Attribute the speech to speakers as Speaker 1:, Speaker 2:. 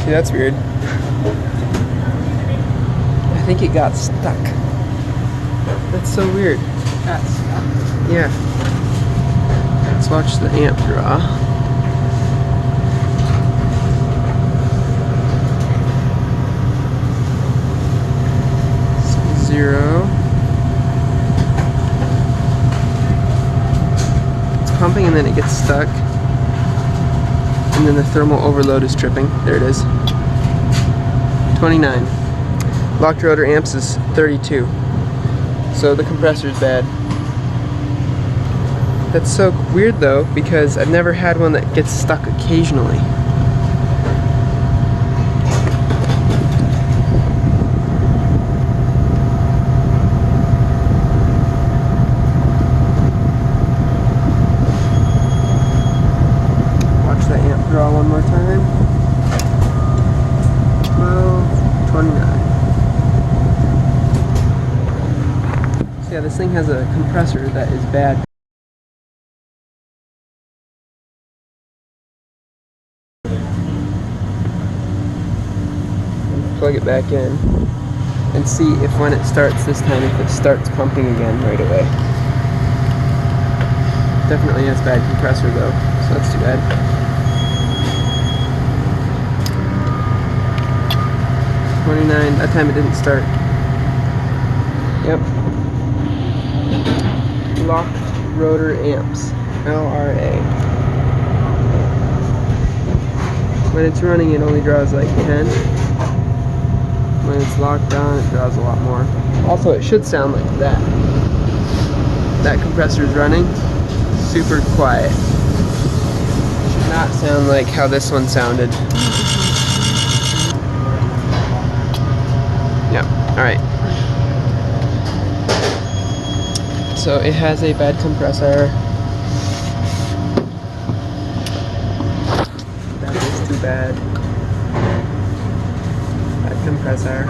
Speaker 1: See, that's weird. I think it got stuck. That's so weird.
Speaker 2: Got stuck.
Speaker 1: Yeah. Let's watch the amp draw. So 0. It's pumping and then it gets stuck. And then the thermal overload is tripping. There it is. 29. Locked rotor amps is 32. So the compressor is bad. That's so weird though, because I've never had one that gets stuck occasionally. Watch that amp draw one more time. 12, 29. So yeah, this thing has a compressor that is bad. Plug it back in and see if when it starts this time, if it starts pumping again right away. Definitely has bad compressor though, so that's too bad. $29, that time it didn't start. Yep. Locked rotor amps, LRA. When it's running it only draws like 10. When it's locked down, it draws a lot more. Also, it should sound like that. That compressor is running super quiet. It should not sound like how this one sounded. Yep, alright. So it has a bad compressor. That is too bad. Compressor.